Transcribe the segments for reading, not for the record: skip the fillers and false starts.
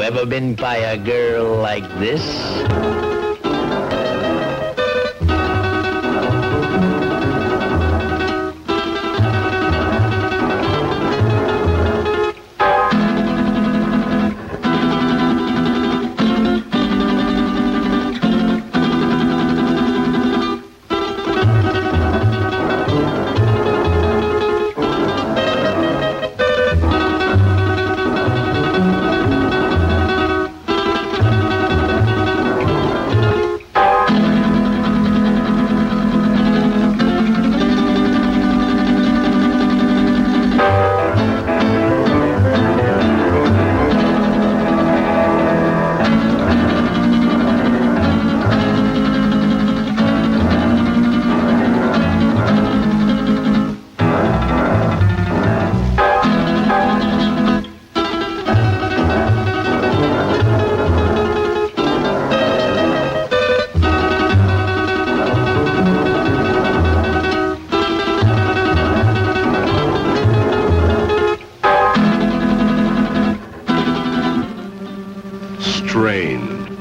ever been by a girl like this?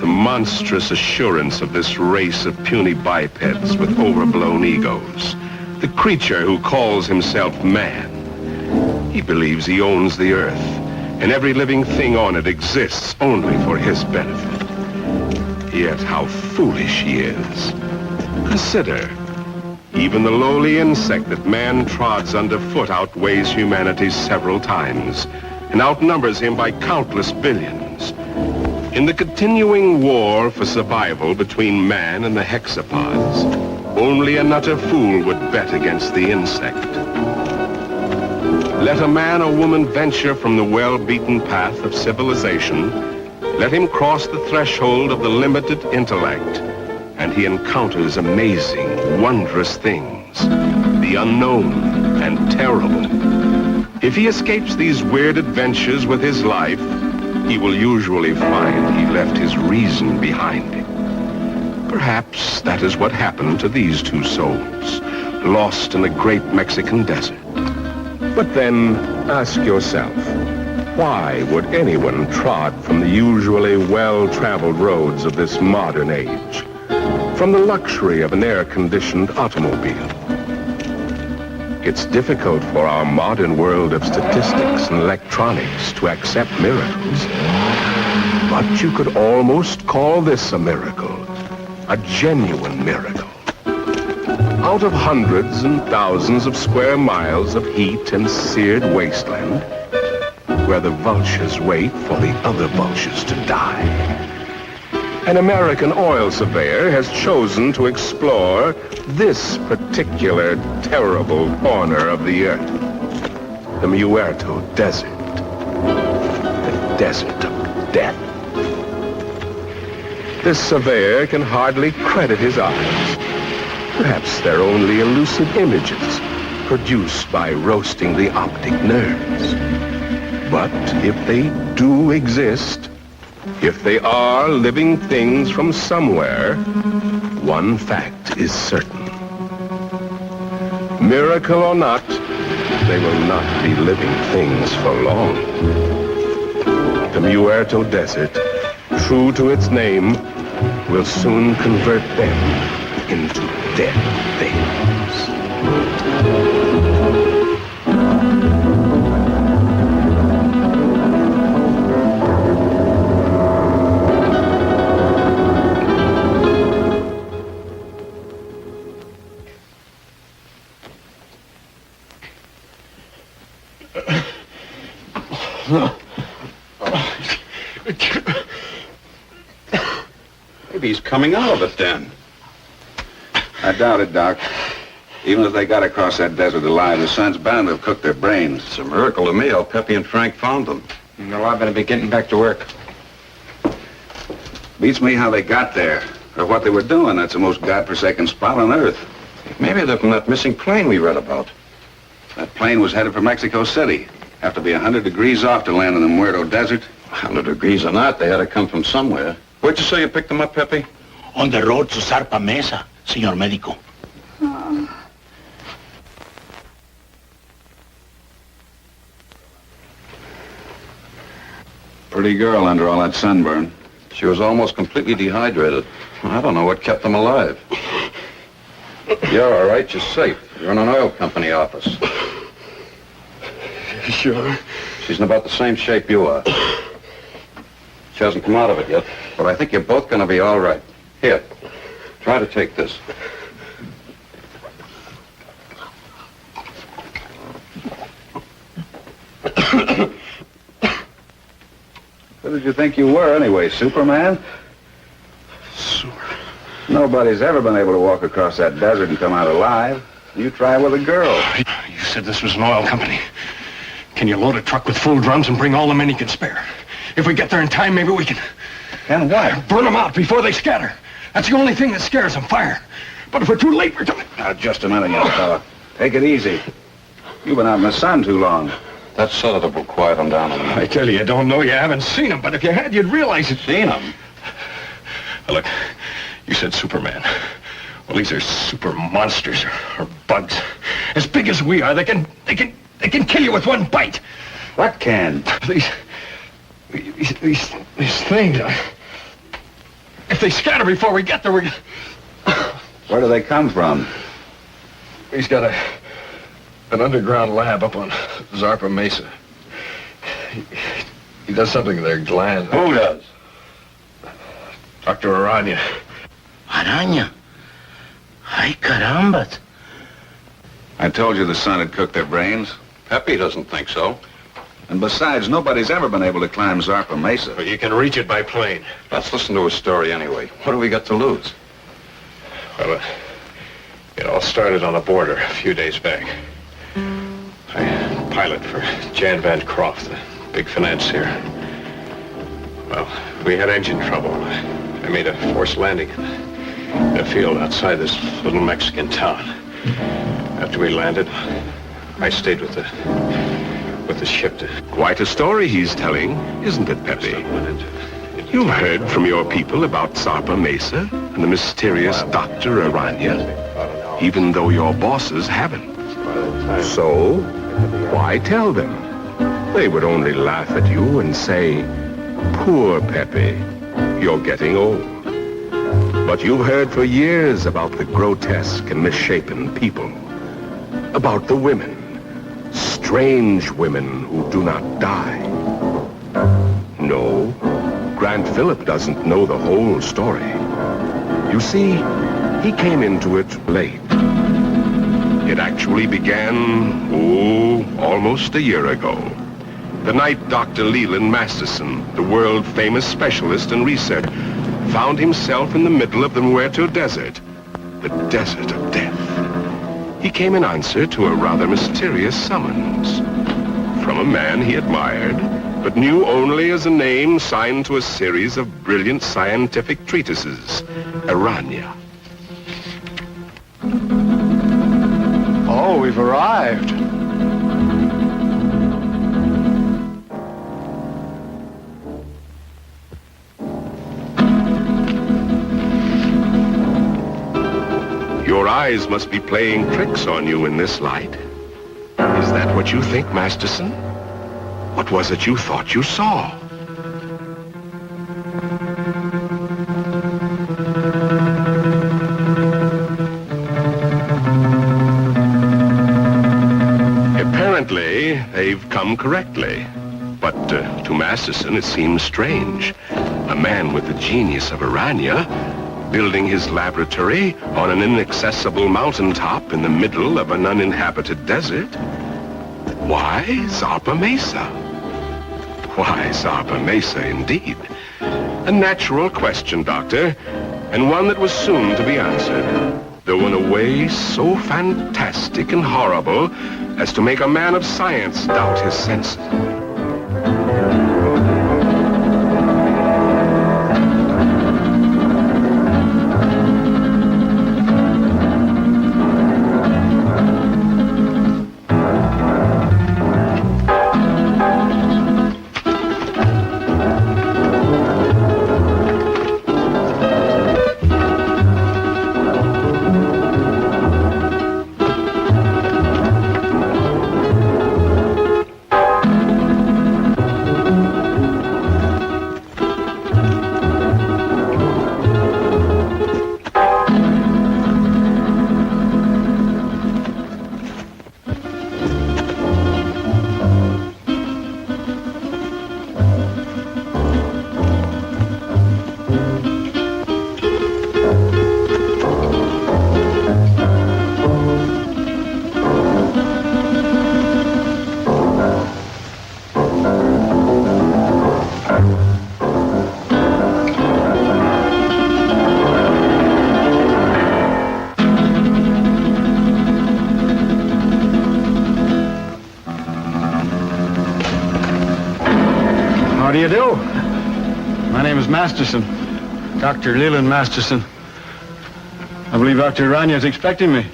Monstrous assurance of this race of puny bipeds with overblown egos. The creature who calls himself man. He believes he owns the earth, and every living thing on it exists only for his benefit. Yet how foolish he is. Consider, even the lowly insect that man trods underfoot outweighs humanity several times, and outnumbers him by countless billions. In the continuing war for survival between man and the hexapods, only an utter fool would bet against the insect. Let a man or woman venture from the well-beaten path of civilization, let him cross the threshold of the limited intellect, and he encounters amazing, wondrous things, the unknown and terrible. If he escapes these weird adventures with his life, he will usually find he left his reason behind him. Perhaps that is what happened to these two souls, lost in the great Mexican desert. But then, ask yourself, why would anyone trod from the usually well-traveled roads of this modern age, from the luxury of an air-conditioned automobile? It's difficult for our modern world of statistics and electronics to accept miracles. But you could almost call this a miracle, a genuine miracle. Out of hundreds and thousands of square miles of heat and seared wasteland, where the vultures wait for the other vultures to die, an American oil surveyor has chosen to explore this particular terrible corner of the earth, the Muerto Desert, the desert of death. This surveyor can hardly credit his eyes. Perhaps they're only elusive images produced by roasting the optic nerves. But if they do exist, if they are living things from somewhere, one fact is certain. Miracle or not, they will not be living things for long. The Muerto Desert, true to its name, will soon convert them into dead things. Maybe he's coming out of it then. I doubt it, Doc. Even if they got across that desert alive, the sun's bound to have cooked their brains. It's a miracle to me how Pepe and Frank found them. No, I better be getting back to work. Beats me how they got there, or what they were doing. That's the most godforsaken spot on Earth. Maybe they're from that missing plane we read about. That plane was headed for Mexico City. Have to be 100 degrees off to land in the Muerto Desert. 100 degrees or not, they had to come from somewhere. Where'd you say you picked them up, Pepe? On the road to Zarpa Mesa, señor médico. Pretty Pretty girl under all that sunburn. She was almost completely dehydrated. I don't know what kept them alive. You're all right. You're safe. You're in an oil company office. Sure. She's in about the same shape you are. She hasn't come out of it yet, but I think you're both going to be all right. Here, try to take this. Who did you think you were, anyway, Superman? Nobody's ever been able to walk across that desert and come out alive. You try with a girl. You said this was an oil company. Can you load a truck with full drums and bring all the men you can spare? If we get there in time, maybe we can... And what? Burn them out before they scatter. That's the only thing that scares them, fire. But if we're too late, we're coming... Now, just a minute, young fella. Take it easy. You've been out in the sun too long. That sedative will quiet them down a minute. I tell you don't know, you haven't seen them, but if you had, you'd realize it. Seen them? Look, you said Superman. Well, these are super monsters, or bugs. As big as we are, they can kill you with one bite. What can? These things, if they scatter before we get there, Where do they come from? He's got an underground lab up on Zarpa Mesa. He does something to their glands. Who does? Dr. Aranya. Araña. Ay, carambas. I told you the sun had cooked their brains. Pepe doesn't think so. And besides, nobody's ever been able to climb Zarpa Mesa. But you can reach it by plane. Let's listen to his story anyway. What do we got to lose? Well, it all started on the border a few days back. I pilot for Jan Van Croft, the big financier. Well, we had engine trouble. I made a forced landing in a field outside this little Mexican town. After we landed, I stayed with the ship to... Quite a story he's telling, isn't it, Pepe? You've heard from your people about Zarpa Mesa and the mysterious Dr. Aranya, even though your bosses haven't. So, why tell them? They would only laugh at you and say, "Poor Pepe, you're getting old." But you've heard for years about the grotesque and misshapen people, about the women, strange women who do not die. No, Grant Phillip doesn't know the whole story. You see, he came into it late. It actually began, almost a year ago. The night Dr. Leland Masterson, the world-famous specialist in research, found himself in the middle of the Muerto Desert, the desert of death. He came in answer to a rather mysterious summons from a man he admired, but knew only as a name signed to a series of brilliant scientific treatises, Aranya. Oh, we've arrived. Your eyes must be playing tricks on you in this light. Is that what you think, Masterson? What was it you thought you saw? Apparently, they've come correctly. But to Masterson, it seems strange. A man with the genius of Aranya building his laboratory on an inaccessible mountaintop in the middle of an uninhabited desert. Why Zarpa Mesa? Why Zarpa Mesa, indeed? A natural question, Doctor, and one that was soon to be answered, though in a way so fantastic and horrible as to make a man of science doubt his senses. do you do? My name is Masterson, Dr. Leland Masterson. I believe Dr. Aranya is expecting me.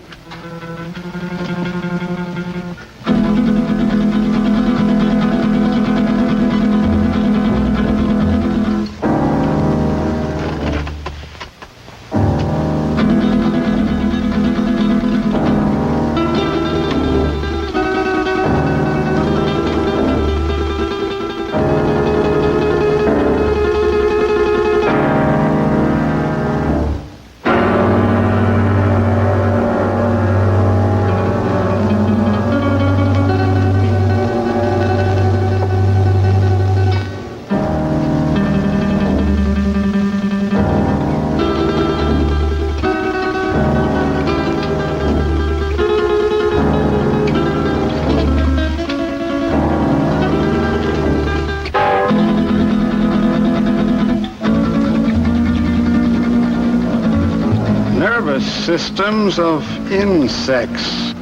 Systems of insects.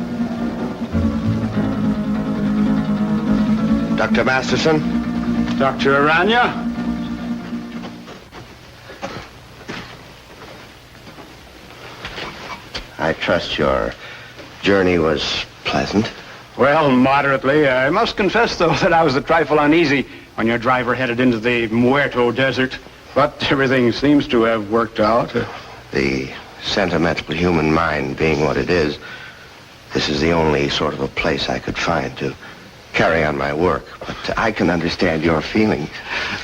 Dr. Masterson? Dr. Aranya? I trust your journey was pleasant. Well, moderately. I must confess, though, that I was a trifle uneasy when your driver headed into the Muerto Desert. But everything seems to have worked out. The sentimental human mind being what it is, this is the only sort of a place I could find to carry on my work. But I can understand your feelings.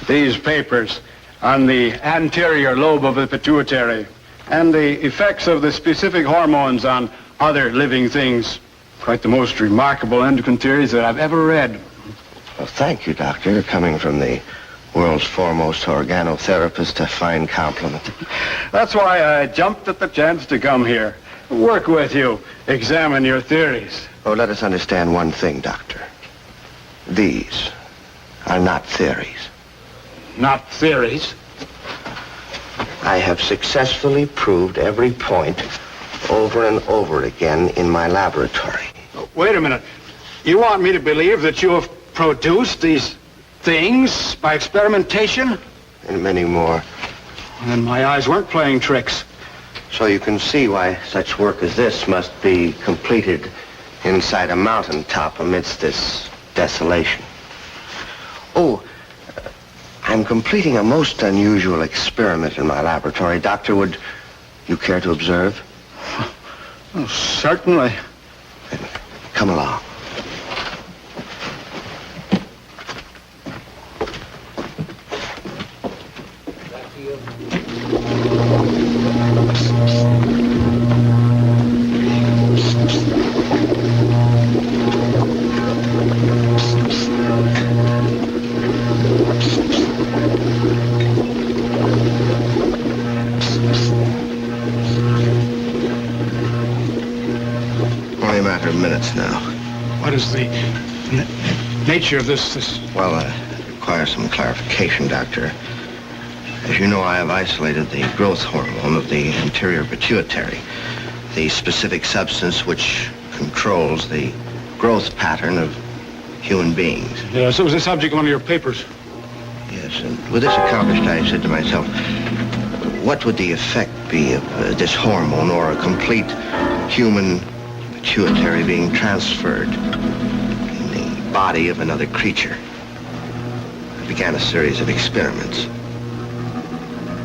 These papers on the anterior lobe of the pituitary and the effects of the specific hormones on other living things. Quite the most remarkable endocrine theories that I've ever read. Well, thank you, Doctor. Coming from the world's foremost organotherapist, a fine compliment. That's why I jumped at the chance to come here. Work with you. Examine your theories. Oh, let us understand one thing, Doctor. These are not theories. Not theories? I have successfully proved every point over and over again in my laboratory. Wait a minute. You want me to believe that you have produced these things by experimentation? And many more. Then my eyes weren't playing tricks. So you can see why such work as this must be completed inside a mountaintop amidst this desolation. Oh, I'm completing a most unusual experiment in my laboratory. Doctor, would you care to observe? Oh, certainly. Then come along. Only a matter of minutes now. What is the nature of this? Well, it requires some clarification, Doctor. As you know, I have isolated the growth hormone of the anterior pituitary, the specific substance which controls the growth pattern of human beings. Yes, it was the subject of one of your papers. Yes, and with this accomplished, I said to myself, what would the effect be of this hormone or a complete human pituitary being transferred in the body of another creature? I began a series of experiments.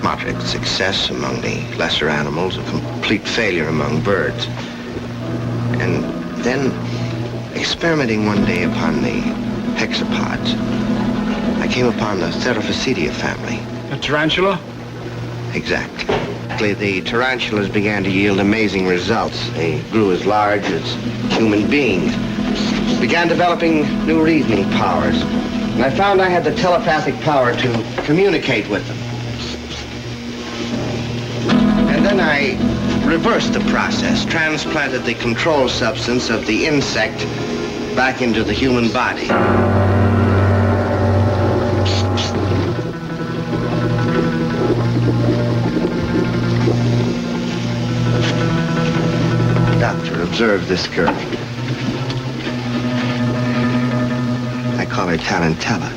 Moderate success among the lesser animals, a complete failure among birds. And then, experimenting one day upon the hexapods, I came upon the Theraphysidia family. A tarantula? Exactly. The tarantulas began to yield amazing results. They grew as large as human beings, began developing new reasoning powers. And I found I had the telepathic power to communicate with them. And then I reversed the process, transplanted the control substance of the insect back into the human body. Doctor, observe this girl. I call her Tarantella.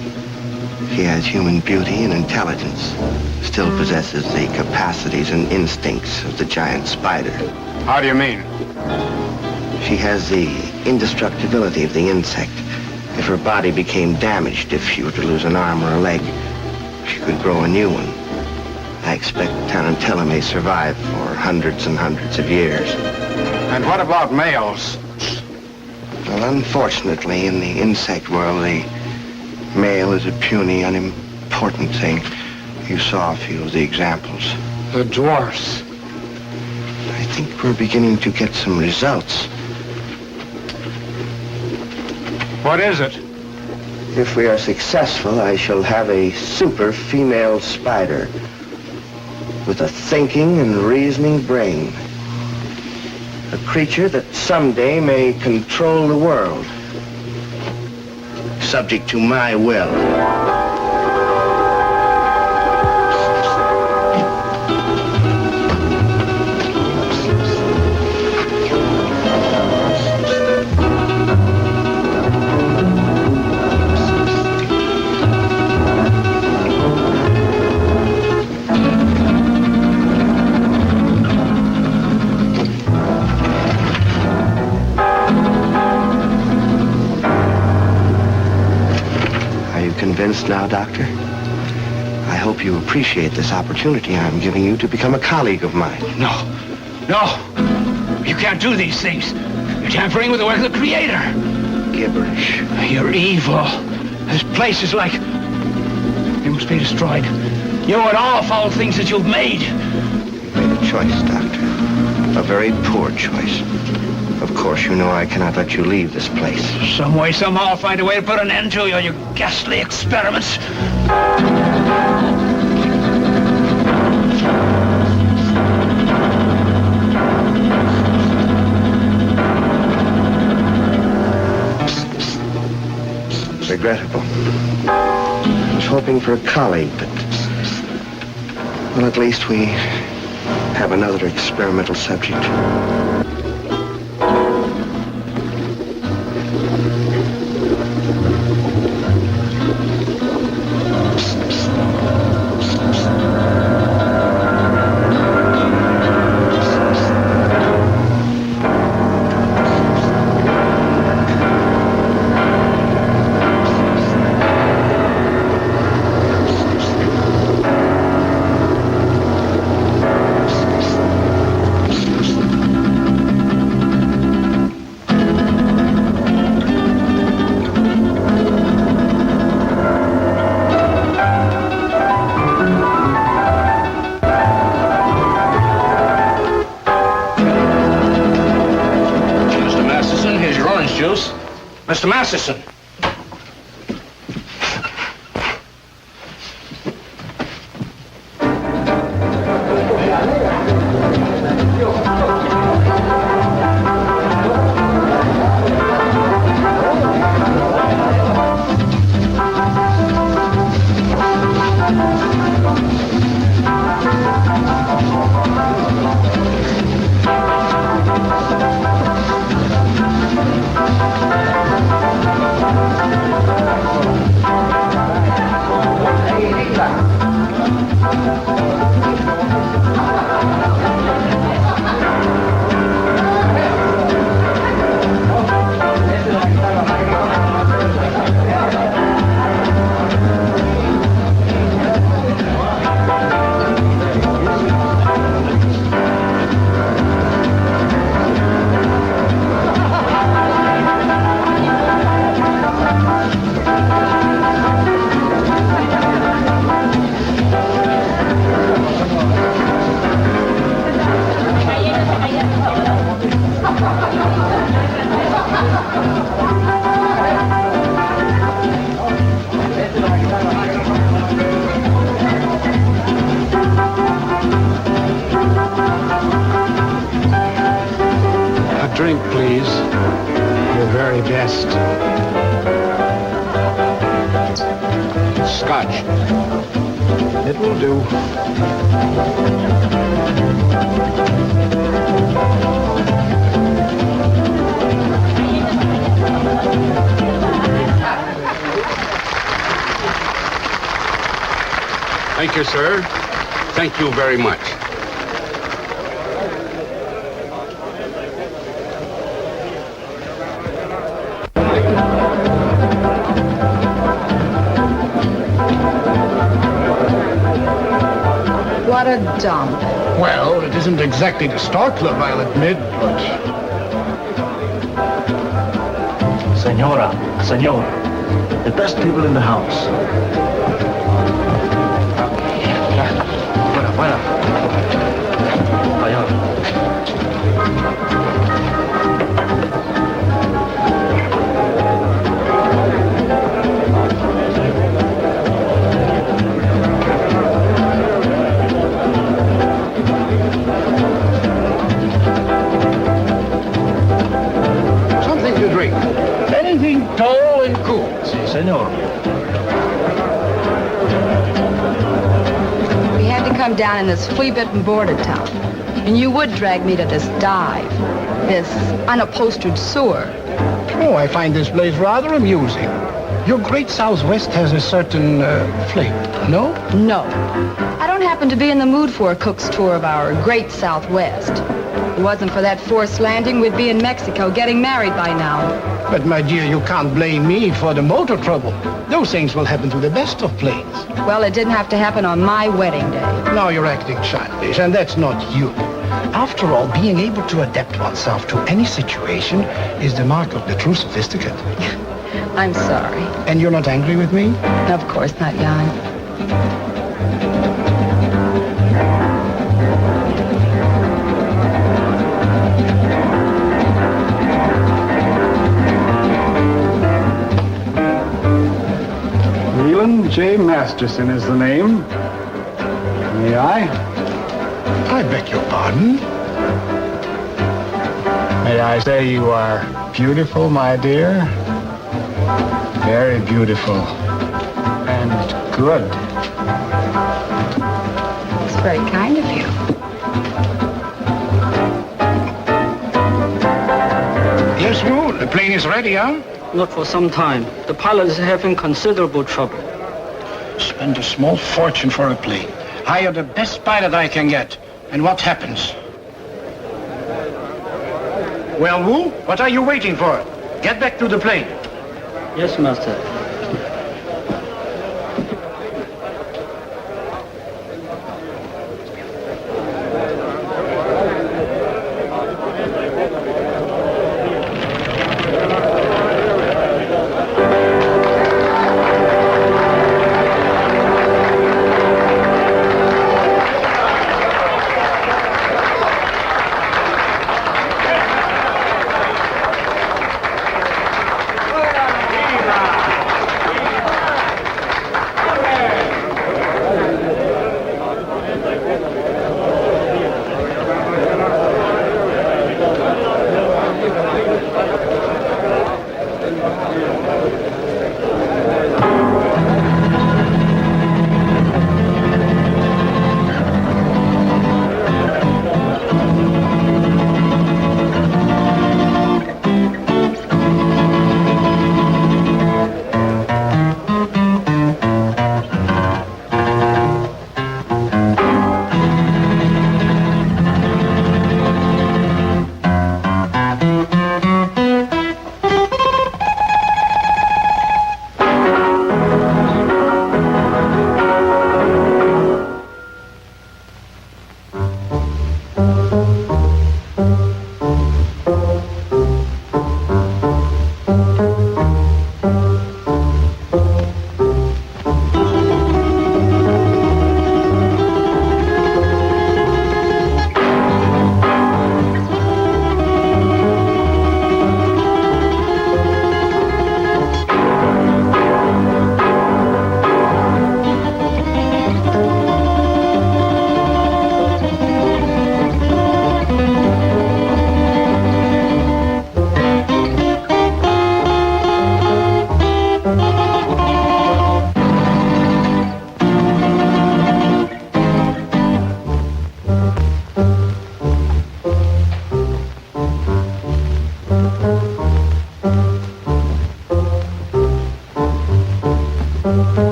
He has human beauty and intelligence, still possesses the capacities and instincts of the giant spider. How do you mean? She has the indestructibility of the insect. If her body became damaged, if she were to lose an arm or a leg, she could grow a new one. I expect Tarantella may survive for hundreds and hundreds of years. And what about males? Well, unfortunately, in the insect world, the male is a puny, unimportant thing. You saw a few of the examples. The dwarfs. I think we're beginning to get some results. What is it? If we are successful, I shall have a super female spider with a thinking and reasoning brain. A creature that someday may control the world, subject to my will. Convinced now, Doctor? I hope you appreciate this opportunity I'm giving you to become a colleague of mine. No. You can't do these things. You're tampering with the work of the Creator. Gibberish. You're evil. This place is like... It must be destroyed. You and all foul things that you've made. You've made a choice, Doctor. A very poor choice. Of course, you know I cannot let you leave this place. Some way, somehow, I'll find a way to put an end to your ghastly experiments. Regrettable. I was hoping for a colleague, but... Well, at least we have another experimental subject. Mr. Masterson. Drink, please. Your very best. Scotch. It will do. Thank you, sir. Thank you very much. What a dump. Well, it isn't exactly the Star Club, I'll admit, but... Senora, senor, the best people in the house. Fuera. Allá. Something to drink. Anything tall and cool. Si, senor. We had to come down in this flea-bitten border town. And you would drag me to this dive, this unupholstered sewer. Oh, I find this place rather amusing. Your great Southwest has a certain flavor, no? No. I don't happen to be in the mood for a cook's tour of our great Southwest. If it wasn't for that forced landing, we'd be in Mexico getting married by now. But, my dear, you can't blame me for the motor trouble. Those things will happen to the best of planes. Well, it didn't have to happen on my wedding day. Now you're acting childish, and that's not you. After all, being able to adapt oneself to any situation is the mark of the true sophisticate. I'm sorry. And you're not angry with me? Of course not, Jan. Leland J. Masterson is the name. May I? I beg your pardon? May I say you are beautiful, my dear? Very beautiful. And good. It's very kind of you. Yes, Wu, the plane is ready, huh? Not for some time. The pilot is having considerable trouble. Spend a small fortune for a plane. Hire the best pilot I can get. And what happens? Well, Wu, what are you waiting for? Get back to the plane. Yes, master.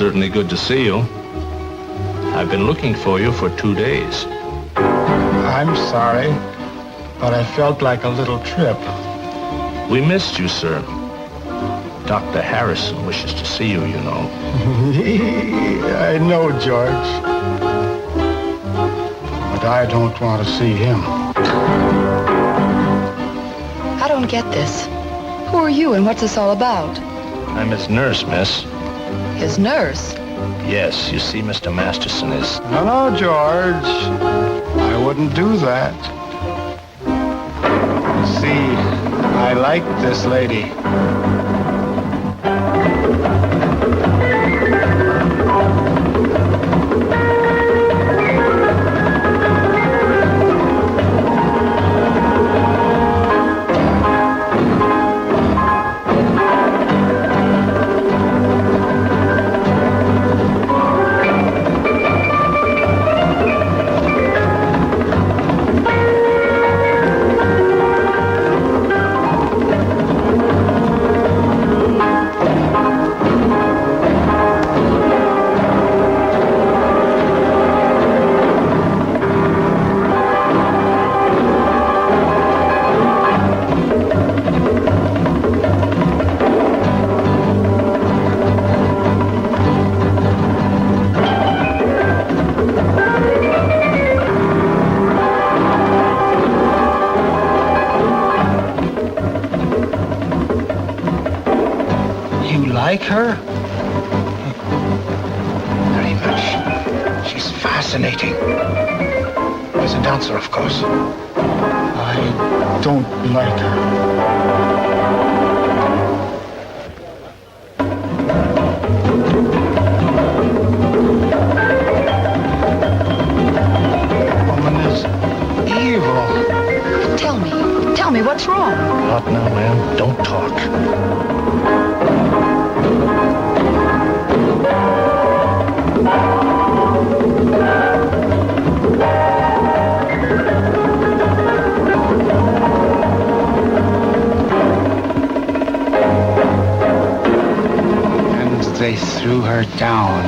certainly good to see you. I've been looking for you for 2 days. I'm sorry, but I felt like a little trip. We missed you, sir. Dr. Harrison wishes to see you, you know. I know, George. But I don't want to see him. I don't get this. Who are you and what's this all about? I'm his nurse, miss. His nurse? Yes, you see, Mr. Masterson is... No, George. I wouldn't do that. You see, I like this lady. Like her? Very much. She's fascinating. As a dancer, of course. I don't like her. Woman is evil. Tell me, what's wrong? Not now, ma'am. Don't talk. They threw her down,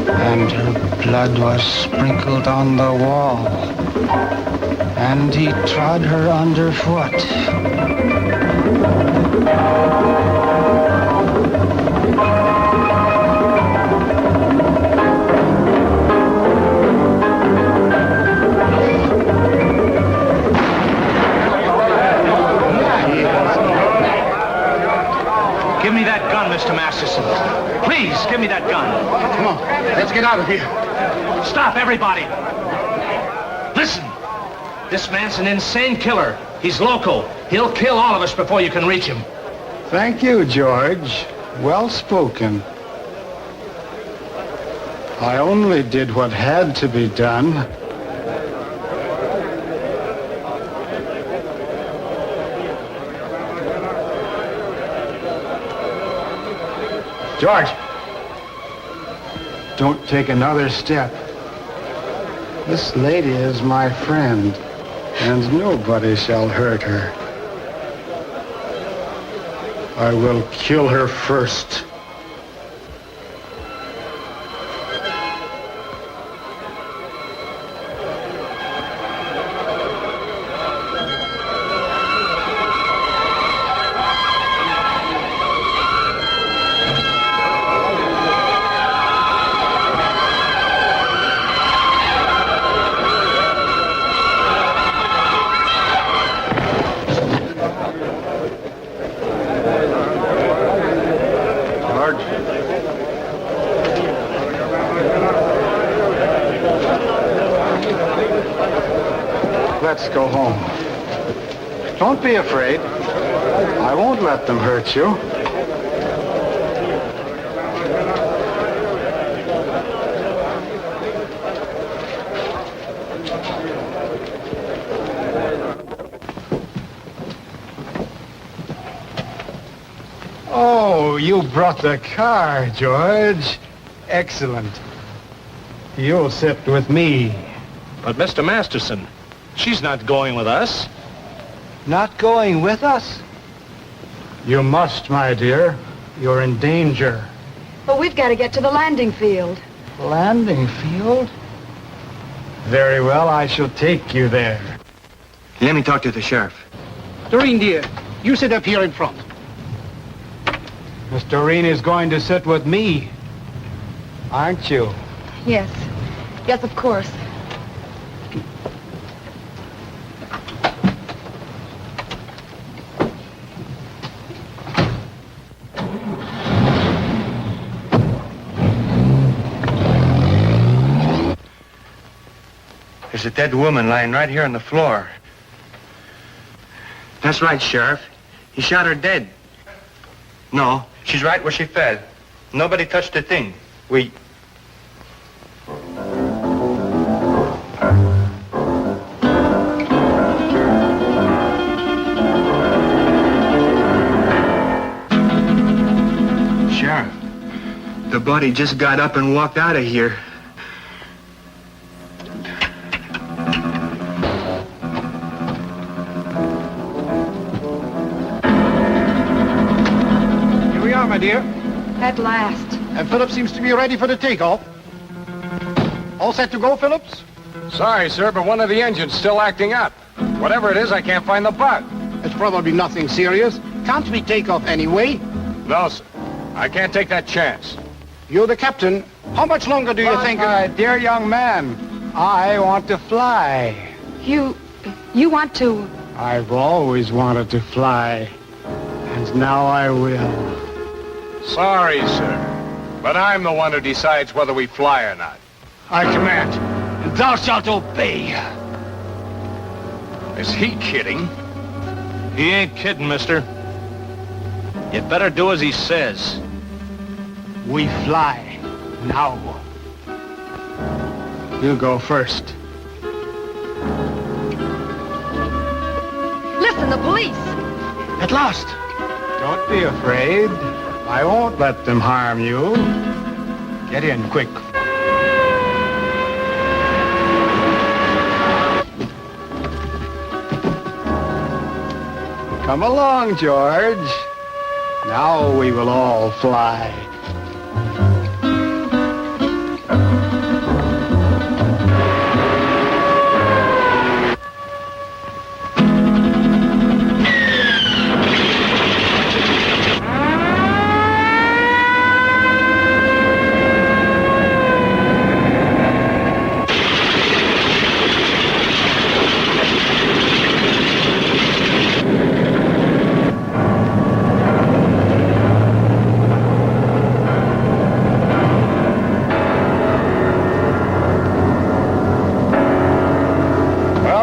and her blood was sprinkled on the wall, and he trod her underfoot. Give me that gun, Mr. Masterson. Please, give me that gun. Come on, let's get out of here. Stop, everybody. Listen. This man's an insane killer. He's local. He'll kill all of us before you can reach him. Thank you, George. Well spoken. I only did what had to be done. George, don't take another step. This lady is my friend, and nobody shall hurt her. I will kill her first. Let's go home. Don't be afraid. I won't let them hurt you. Oh, you brought the car, George. Excellent. You'll sit with me. But, Mr. Masterson, she's not going with us. Not going with us? You must, my dear. You're in danger. But we've got to get to the landing field. Landing field? Very well, I shall take you there. Let me talk to the sheriff. Doreen, dear, you sit up here in front. Miss Doreen is going to sit with me, aren't you? Yes. Yes, of course. There's a dead woman lying right here on the floor. That's right, Sheriff. He shot her dead. No, she's right where she fell. Nobody touched the thing. We... Sheriff, the body just got up and walked out of here. My dear. At last. And Phillips seems to be ready for the takeoff. All set to go, Phillips? Sorry, sir, but one of the engine's still acting up. Whatever it is, I can't find the bug. It's probably nothing serious. Can't we take off anyway? No, sir. I can't take that chance. You're the captain. How much longer do you think... My dear young man, I want to fly. You want to... I've always wanted to fly. And now I will. Sorry, sir, but I'm the one who decides whether we fly or not. I command, and thou shalt obey. Is he kidding? He ain't kidding, mister. You'd better do as he says. We fly now. You go first. Listen, the police! At last! Don't be afraid. I won't let them harm you. Get in, quick. Come along, George. Now we will all fly.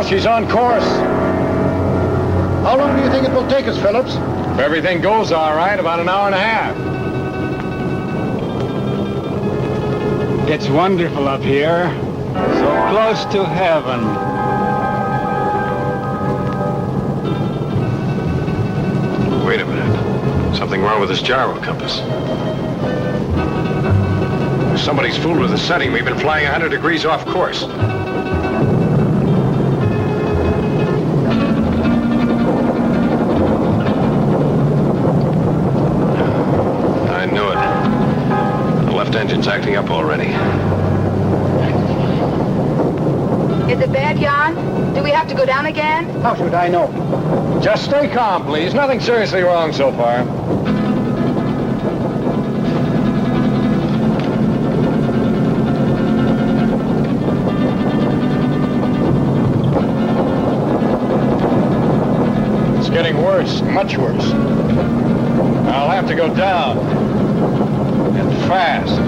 She's on course. How long do you think it will take us, Phillips? If everything goes all right, about an hour and a half. It's wonderful up here. So close to heaven. Wait a minute. Something wrong with this gyro compass. Somebody's fooled with the setting. We've been flying 100 degrees off course. Engine's acting up already. Is it bad, Jan? Do we have to go down again? How should I know? Just stay calm, please. Nothing seriously wrong so far. It's getting worse, much worse. I'll have to go down. And fast.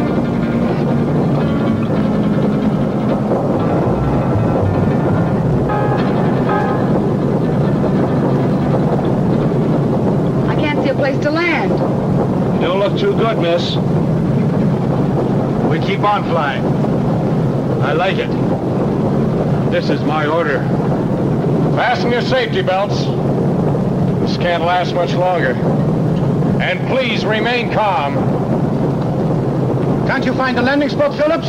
I can't see a place to land. You don't look too good, miss. We keep on flying. I like it. This is my order. Fasten your safety belts. This can't last much longer. And please remain calm. Can't you find a landing spot, Phillips?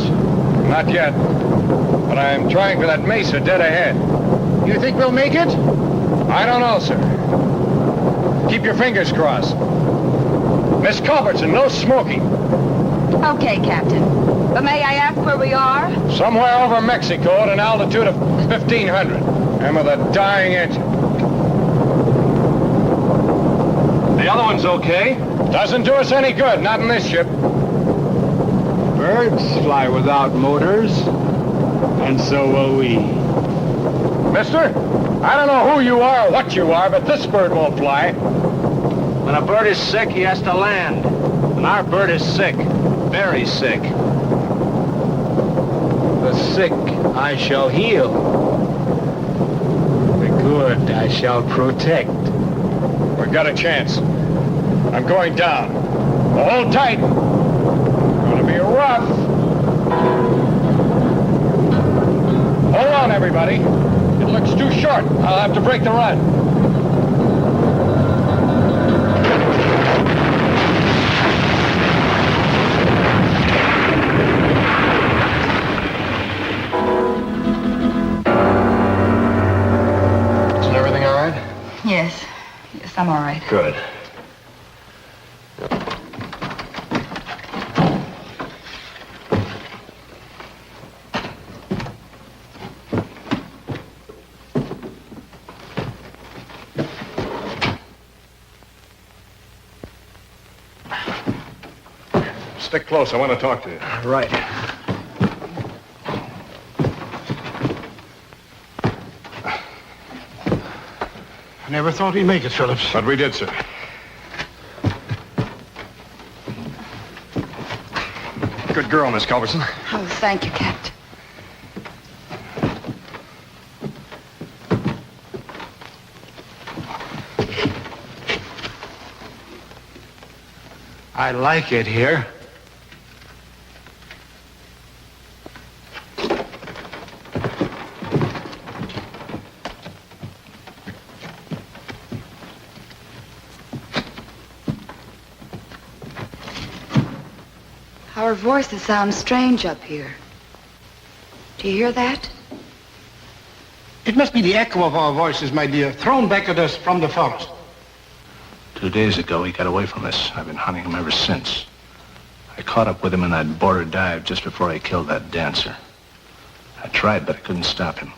Not yet. But I'm trying for that Mesa dead ahead. You think we'll make it? I don't know, sir. Keep your fingers crossed. Miss Culbertson, no smoking. Okay, Captain. But may I ask where we are? Somewhere over Mexico at an altitude of 1,500. And with a dying engine. The other one's okay. Doesn't do us any good, not in this ship. Birds fly without motors, and so will we. Mister, I don't know who you are or what you are, but this bird won't fly. When a bird is sick, he has to land. And our bird is sick. Very sick. The sick I shall heal. The good I shall protect. We've got a chance. I'm going down. Hold tight. Gonna be rough. Hold on, everybody. It looks too short. I'll have to break the run. Isn't everything all right? Yes. Yes, I'm all right. Good. Stick close. I want to talk to you. Right. I never thought we'd make it, Phillips. But we did, sir. Good girl, Miss Culbertson. Oh, thank you, Captain. I like it here. Our voices sound strange up here. Do you hear that? It must be the echo of our voices, my dear, thrown back at us from the forest. 2 days ago, he got away from us. I've been hunting him ever since. I caught up with him in that border dive just before I killed that dancer. I tried, but I couldn't stop him.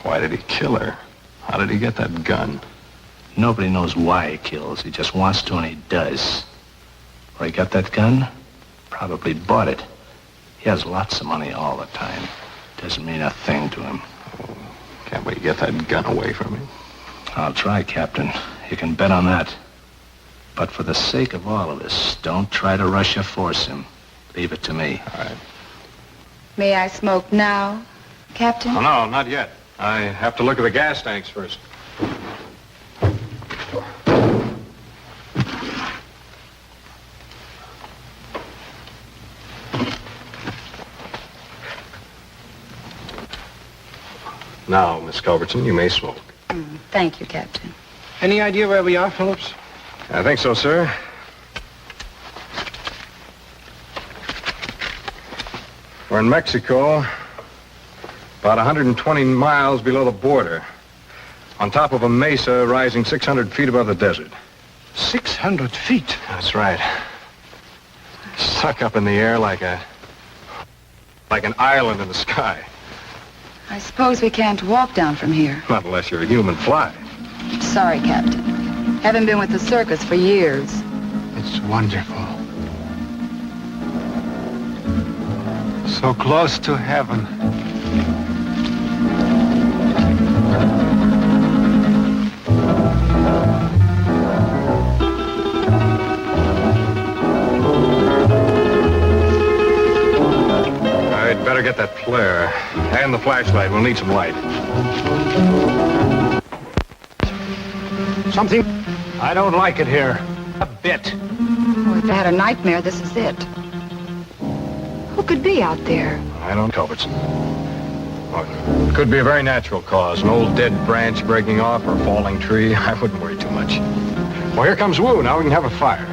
Why did he kill her? How did he get that gun? Nobody knows why he kills. He just wants to, and he does. Where he got that gun? Probably bought it. He has lots of money all the time. Doesn't mean a thing to him. Can't we get that gun away from him? I'll try, Captain. You can bet on that. But for the sake of all of us, don't try to rush or force him. Leave it to me. All right. May I smoke now, Captain? Oh, no, not yet. I have to look at the gas tanks first. Now, Miss Culbertson, you may smoke. Thank you, Captain. Any idea where we are, Phillips? I think so, sir. We're in Mexico, about 120 miles below the border, on top of a mesa rising 600 feet above the desert. 600 feet? That's right. Stuck up in the air like an island in the sky. I suppose we can't walk down from here. Not unless you're a human fly. Sorry, Captain. Haven't been with the circus for years. It's wonderful. So close to heaven. I'd better get that flare. And the flashlight. We'll need some light. Something? I don't like it here. A bit. Oh, if I had a nightmare, this is it. Who could be out there? I don't know, Culbertson. Oh, it could be a very natural cause. An old dead branch breaking off or a falling tree. I wouldn't worry too much. Well, here comes Wu. Now we can have a fire.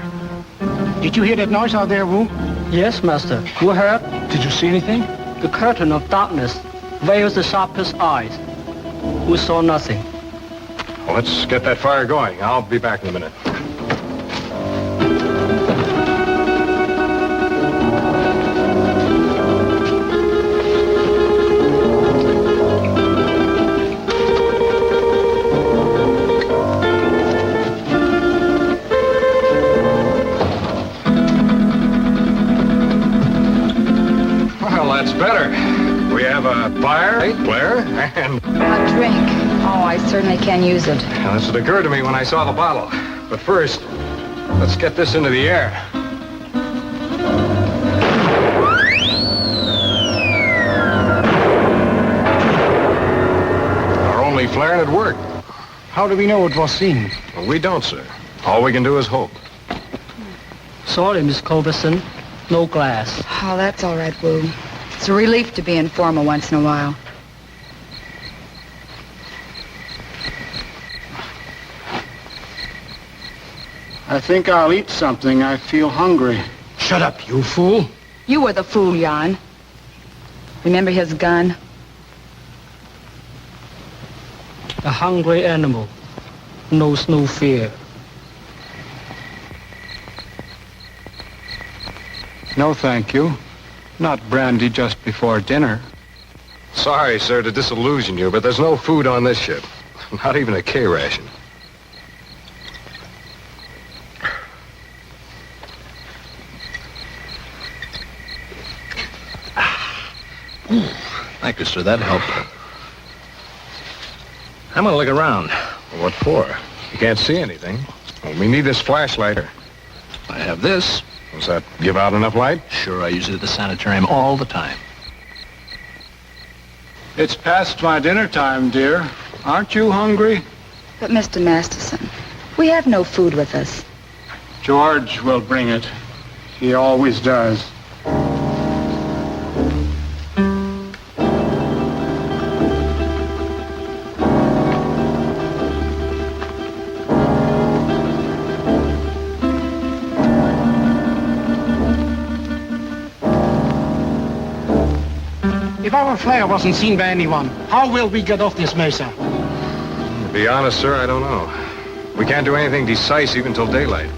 Did you hear that noise out there, Wu? Yes, Master. You heard? Did you see anything? The curtain of darkness veils the sharpest eyes. We saw nothing. Well, let's get that fire going. I'll be back in a minute. fire, Blair, and... A drink. Oh, I certainly can use it. Well, that's what occurred to me when I saw the bottle. But first, let's get this into the air. Our only flare and it worked. How do we know it was seen? Well, we don't, sir. All we can do is hope. Sorry, Miss Culberson. No glass. Oh, that's all right, Wu. It's a relief to be informal once in a while. I think I'll eat something. I feel hungry. Shut up, you fool. You were the fool, Jan. Remember his gun? A hungry animal knows no fear. No, thank you. Not brandy just before dinner. Sorry, sir, to disillusion you, but there's no food on this ship. Not even a K ration. Thank you, sir. That helped. I'm gonna look around. What for? You can't see anything. Well, we need this flashlight. I have this. Does that give out enough light? Sure, I use it at the sanitarium all the time. It's past my dinner time, dear. Aren't you hungry? But, Mr. Masterson, we have no food with us. George will bring it. He always does. If our flare wasn't seen by anyone, how will we get off this mesa? To be honest, sir, I don't know. We can't do anything decisive until daylight.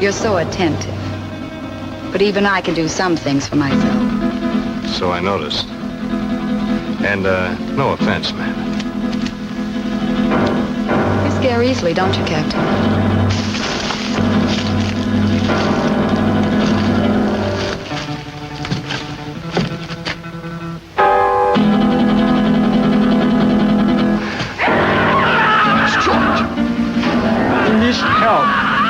You're so attentive. But even I can do some things for myself. So I noticed. And, no offense, man. You scare easily, don't you, Captain?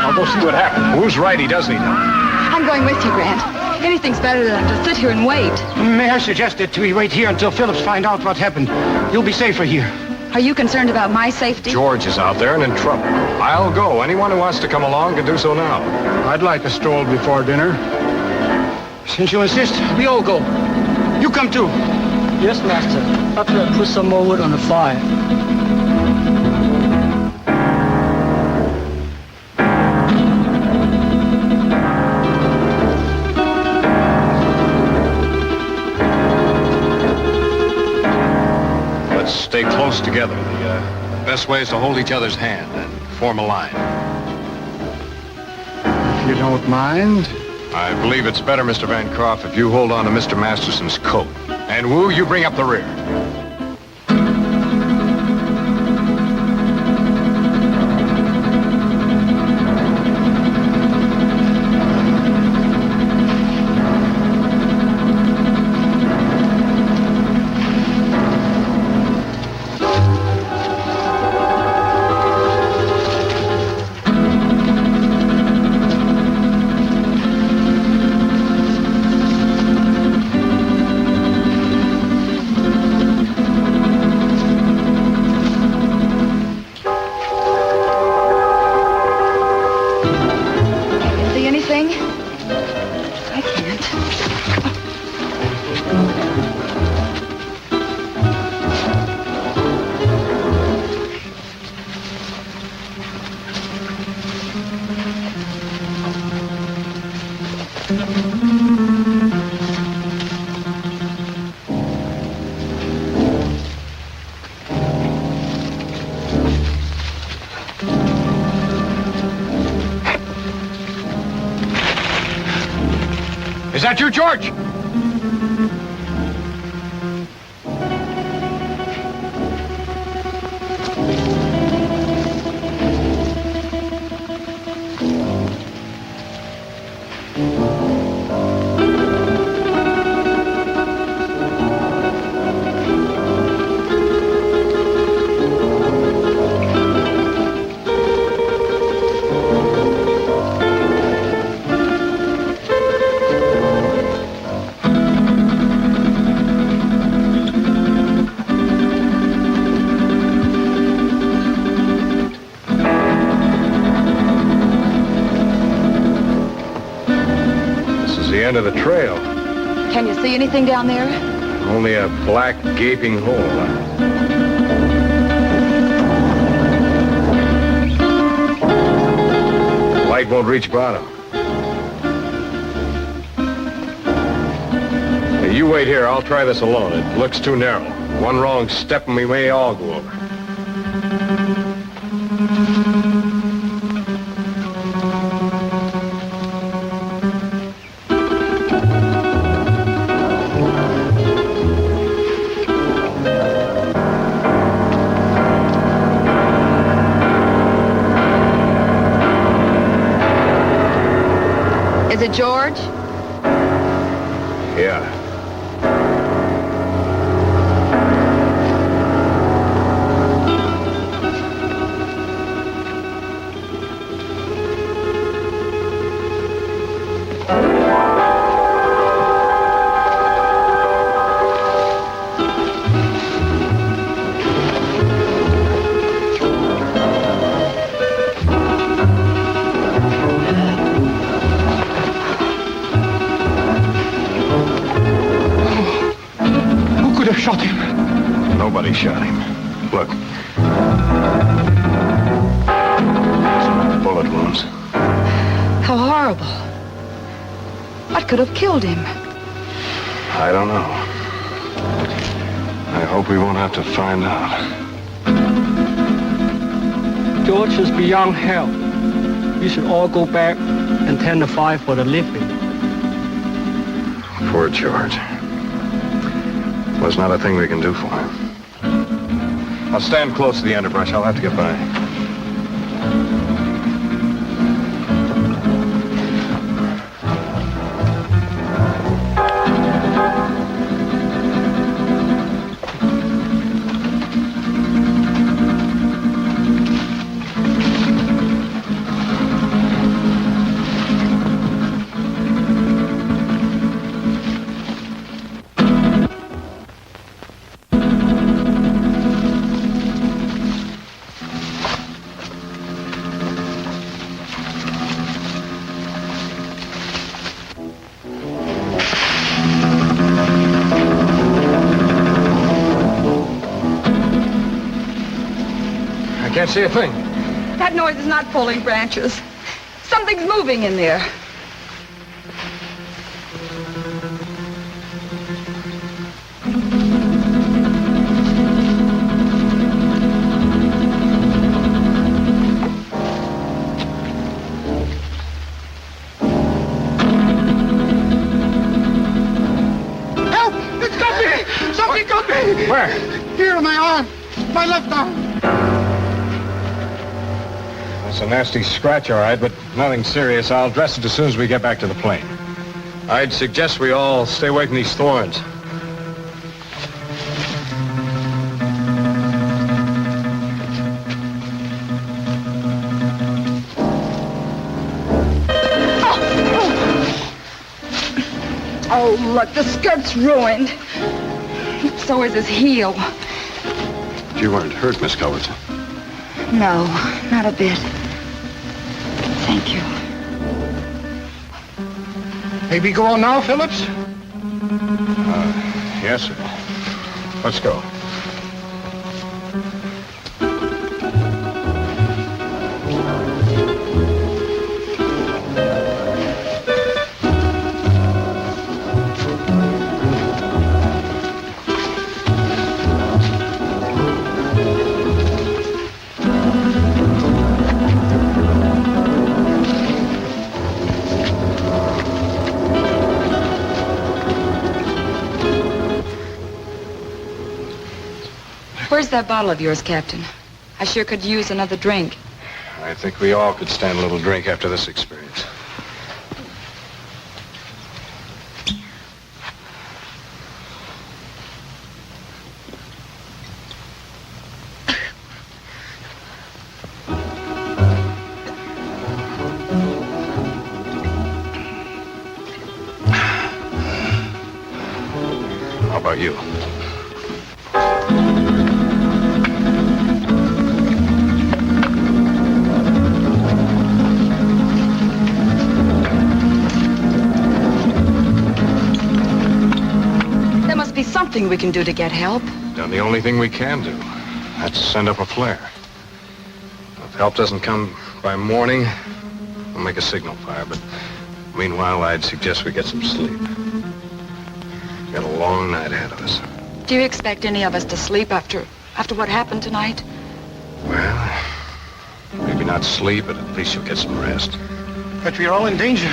I'll go see what happened. Who's right? He does need help. I'm going with you, Grant. Anything's better than to sit here and wait. May I suggest that we wait here until Phillips find out what happened? You'll be safer here. Are you concerned about my safety? George is out there and in trouble. I'll go. Anyone who wants to come along can do so now. I'd like a stroll before dinner. Since you insist, we all go. You come too. Yes, Master. After I put some more wood on the fire. Stay close together. The best way is to hold each other's hand and form a line. If you don't mind. I believe it's better, Mr. Bancroft, if you hold on to Mr. Masterson's coat. And Wu, you bring up the rear. You see anything? I can't. Is that you, George? End of the trail. Can you see anything down there? Only a black gaping hole. Light won't reach bottom. Hey, you wait here. I'll try this alone. It looks too narrow. One wrong step and we may all go over. Is it George? Yeah. Shot him. Nobody shot him. Look. Bullet wounds. How horrible. What could have killed him? I don't know. I hope we won't have to find out. George is beyond help. We should all go back and tend the fire for the living. Poor George. There's not a thing we can do for him. I'll stand close to the underbrush. I'll have to get by. Can't see a thing. That noise is not pulling branches. Something's moving in there. Help! It's got me! Something got me! Where? Here on my arm. My left arm. It's a nasty scratch, all right, but nothing serious. I'll dress it as soon as we get back to the plane. I'd suggest we all stay away from these thorns. Oh, look, the skirt's ruined. So is his heel. You weren't hurt, Miss Culbertson. No, not a bit. Thank you. May we go on now, Phillips? Yes, sir. Let's go. Where's that bottle of yours, Captain? I sure could use another drink. I think we all could stand a little drink after this experience. How about you? There must be something we can do to get help. Done the only thing we can do. That's to send up a flare. If help doesn't come by morning, we'll make a signal fire. But meanwhile, I'd suggest we get some sleep. We've got a long night ahead of us. Do you expect any of us to sleep after what happened tonight? Well, maybe not sleep, but at least you'll get some rest. But we're all in danger.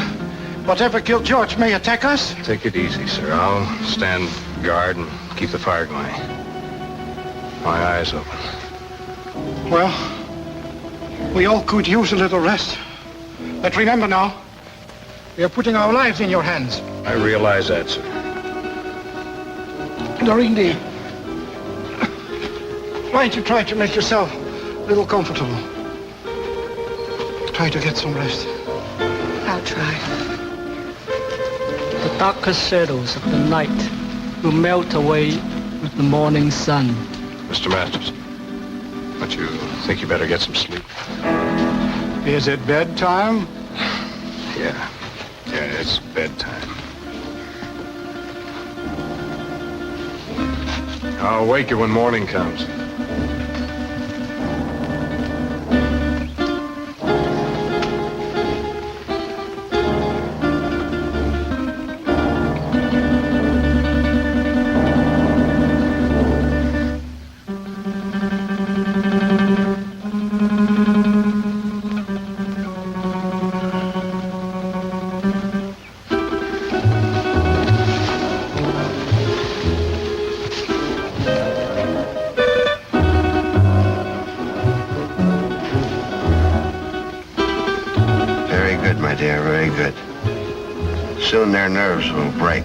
Whatever killed George may attack us. Take it easy, sir. I'll stand guard and keep the fire going. My eyes open. Well, we all could use a little rest. But remember now, we are putting our lives in your hands. I realize that, sir. Doreen, dear, why don't you try to make yourself a little comfortable? Try to get some rest. I'll try. The darkest shadows of the night will melt away with the morning sun. Mr. Masters, don't you think you better get some sleep? Is it bedtime? Yeah, it's bedtime. I'll wake you when morning comes. Very good. Soon their nerves will break.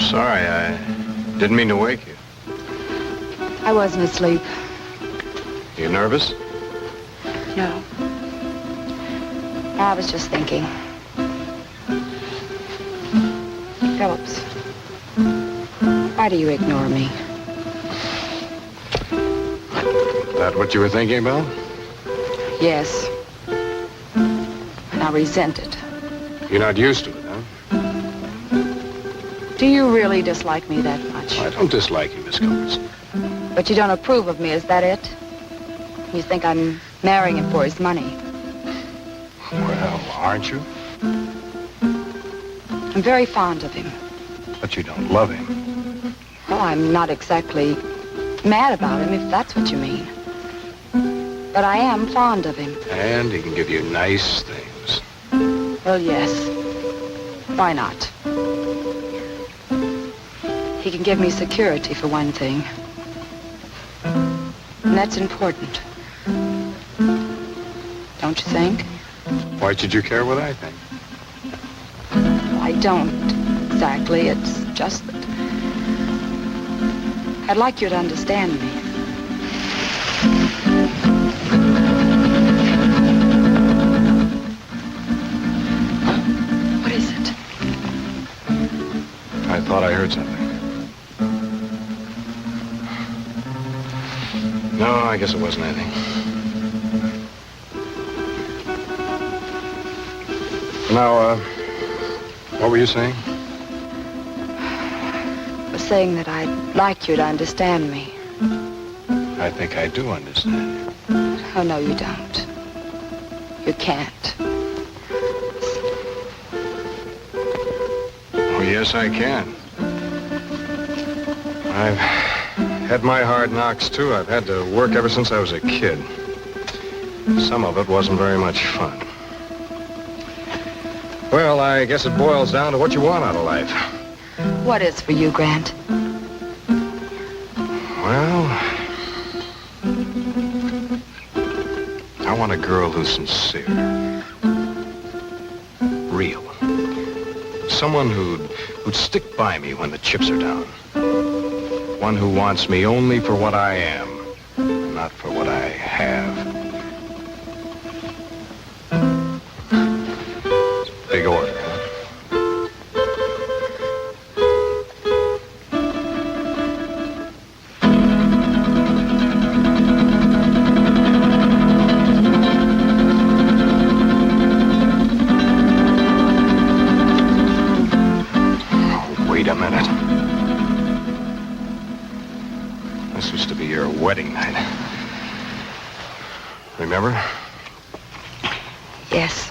Sorry, I didn't mean to wake you. I wasn't asleep. You nervous? No. I was just thinking. Phillips, why do you ignore me? That what you were thinking about? Yes. And I resent it. You're not used to it, huh? Do you really dislike me that much? I don't dislike you, Miss Cummins. But you don't approve of me, is that it? You think I'm marrying him for his money? Well, aren't you? I'm very fond of him. But you don't love him. Well, I'm not exactly mad about him, if that's what you mean. But I am fond of him. And he can give you nice things. Well, yes. Why not? He can give me security, for one thing. And that's important. don't you think? Why should you care what I think? I don't exactly. It's just that I'd like you to understand me. What is it? I thought I heard something. No, I guess it wasn't anything. Now, what were you saying? I was saying that I'd like you to understand me. I think I do understand you. Oh, no, you don't. You can't. Oh, yes, I can. I've had my hard knocks, too. I've had to work ever since I was a kid. Some of it wasn't very much fun. Well, I guess it boils down to what you want out of life. What is for you, Grant? Well, I want a girl who's sincere. Real. Someone who'd stick by me when the chips are down. One who wants me only for what I am, not for what I have. Big order, huh? Wait a minute. This was to be your wedding night. Remember? Yes.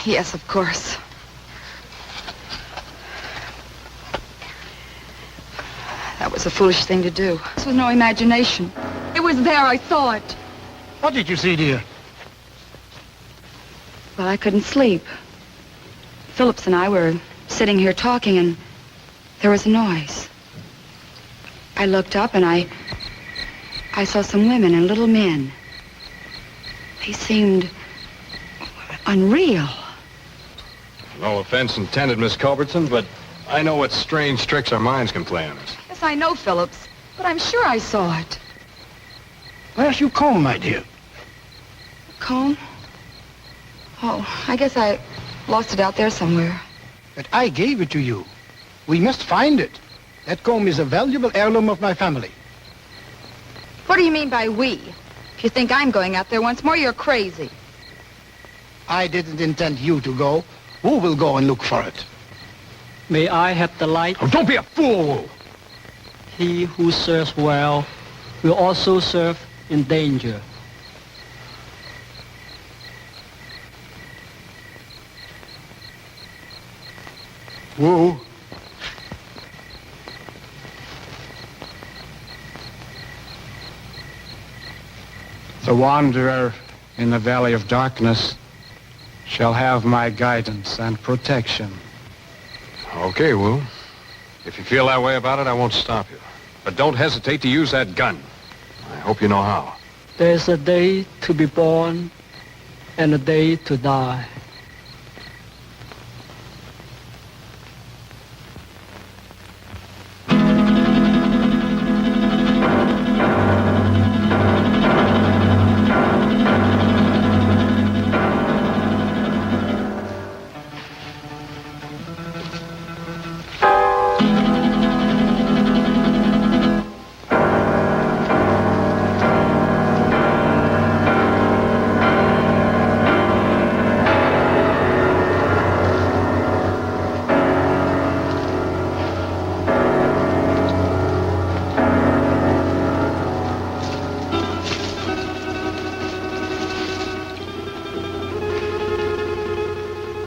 Yes, of course. That was a foolish thing to do. This was no imagination. It was there. I saw it. What did you see, dear? Well, I couldn't sleep. Phillips and I were sitting here talking, and there was a noise. I looked up, and I saw some women and little men. They seemed unreal. No offense intended, Miss Culbertson, but I know what strange tricks our minds can play on us. Yes, I know, Phillips, but I'm sure I saw it. Where's your comb, my dear? Comb? Oh, I guess I lost it out there somewhere. But I gave it to you. We must find it. That comb is a valuable heirloom of my family. What do you mean by we? If you think I'm going out there once more, you're crazy. I didn't intend you to go. Who will go and look for it? May I have the light? Oh, don't be a fool! He who serves well will also serve in danger. Who? The wanderer in the valley of darkness shall have my guidance and protection. Okay, Wu. If you feel that way about it, I won't stop you. But don't hesitate to use that gun. I hope you know how. There's a day to be born and a day to die.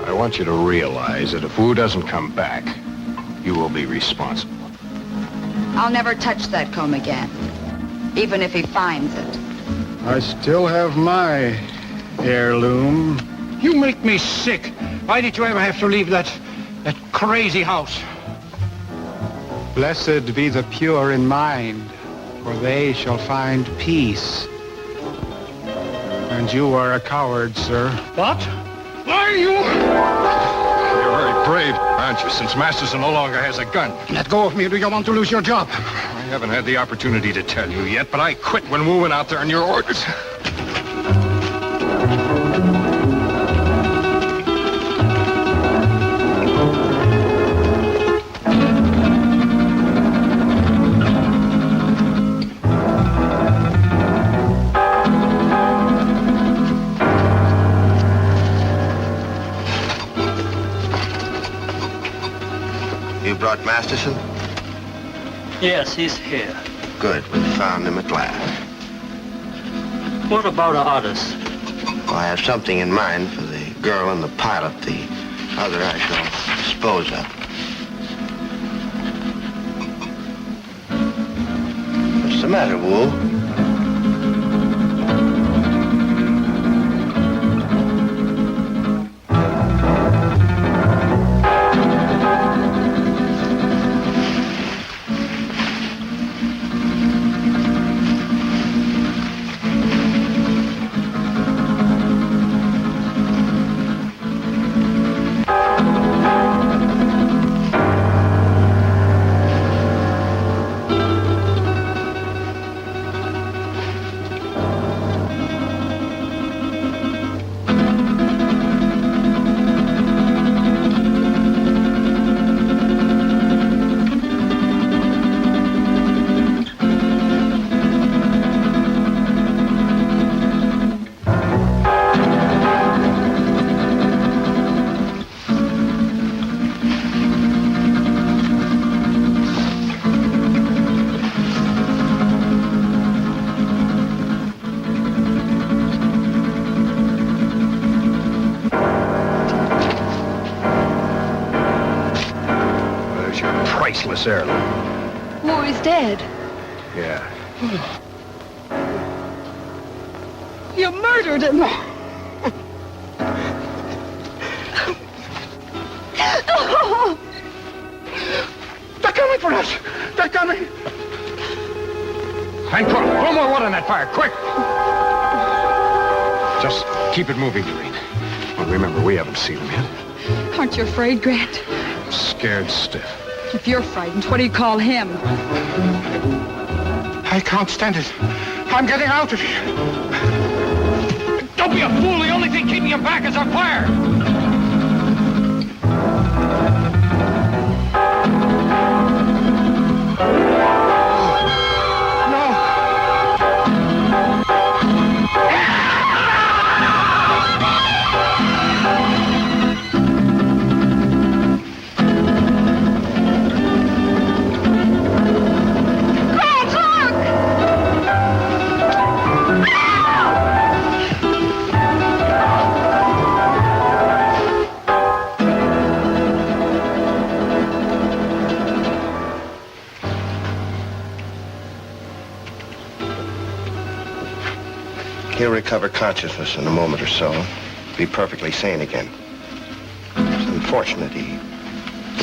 I want you to realize that if Wu doesn't come back, you will be responsible. I'll never touch that comb again, even if he finds it. I still have my heirloom. You make me sick. Why did you ever have to leave that crazy house? Blessed be the pure in mind, for they shall find peace. And you are a coward, sir. What? Why are you? You're very brave, aren't you, since Masterson no longer has a gun? Let go of me, or do you want to lose your job? I haven't had the opportunity to tell you yet, but I quit when we went out there on your orders. You brought Masterson? Yes, he's here. Good, we found him at last. What about the others? Well, I have something in mind for the girl and the pilot. The other I shall dispose of. What's the matter, Wu? Priceless heirloom. Wu is dead. Yeah. You murdered him. They're coming for us! They're coming! Hank, throw more wood on that fire, quick! Just keep it moving, Doreen. Well, remember, we haven't seen him yet. Aren't you afraid, Grant? I'm scared stiff. If you're frightened, what do you call him? I can't stand it. I'm getting out of here. Don't be a fool! The only thing keeping him back is our fire! He'll recover consciousness in a moment or so. Be perfectly sane again. It's unfortunate he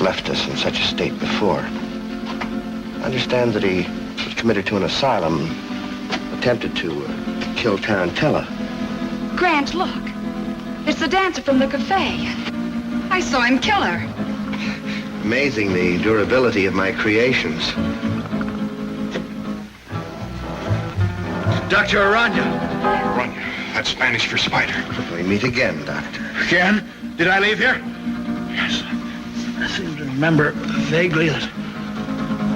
left us in such a state before. I understand that he was committed to an asylum, attempted to kill Tarantella. Grant, look. It's the dancer from the cafe. I saw him kill her. Amazing the durability of my creations. Dr. Aranya. Aranya. That's Spanish for spider. We meet again, Doctor. Again? Did I leave here? Yes. I seem to remember vaguely that...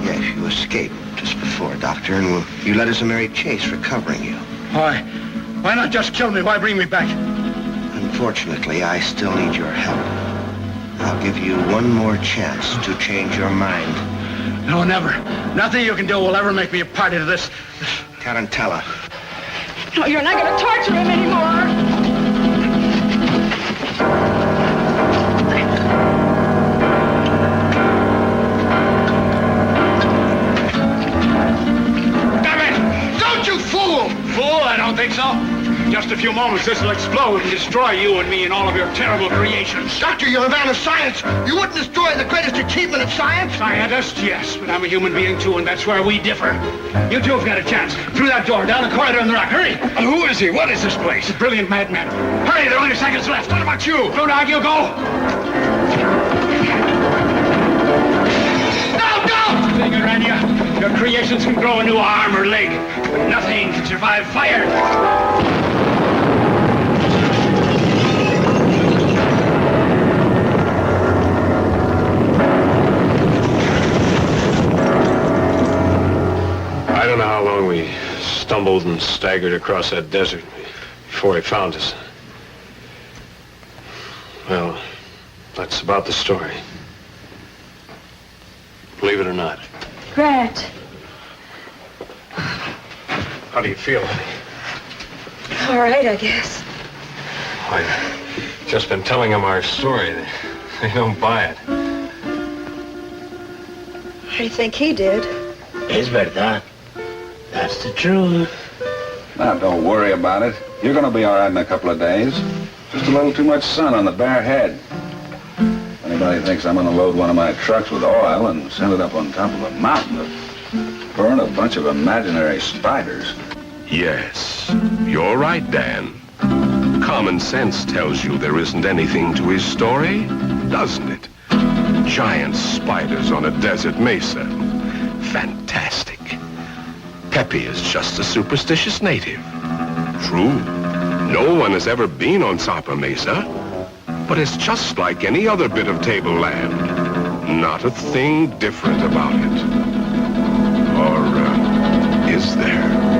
Yes, you escaped just before, Doctor, and you led us a merry chase recovering you. Why? Why not just kill me? Why bring me back? Unfortunately, I still need your help. I'll give you one more chance to change your mind. No, never. Nothing you can do will ever make me a party to this. Tarantella. No, you're not going to torture him anymore. Damn it! Don't you fool! Fool? I don't think so. Just a few moments, this will explode and destroy you and me and all of your terrible creations. Doctor, you're a man of science. You wouldn't destroy the greatest achievement of science. Scientist, yes, but I'm a human being too, and that's where we differ. You two have got a chance. Through that door, down the corridor in the rock. Hurry! Who is he? What is this place? He's a brilliant madman. Hurry, there are only seconds left. What about you? Blue Dog, you go. No, don't! Thing around you. Your creations can grow a new arm or leg, but nothing can survive fire. I don't know how long we stumbled and staggered across that desert before he found us. Well, that's about the story. Believe it or not. Grant. How do you feel? All right, I guess. I've just been telling them our story. They don't buy it. How do you think he did? Es verdad. That's the truth. Now, don't worry about it. You're going to be all right in a couple of days. Just a little too much sun on the bare head. If anybody thinks I'm going to load one of my trucks with oil and send it up on top of a mountain to burn a bunch of imaginary spiders. Yes, you're right, Dan. Common sense tells you there isn't anything to his story, doesn't it? Giant spiders on a desert mesa. Fantastic. Pepe is just a superstitious native. True, no one has ever been on Sapa Mesa, but it's just like any other bit of tableland. Not a thing different about it. Or is there?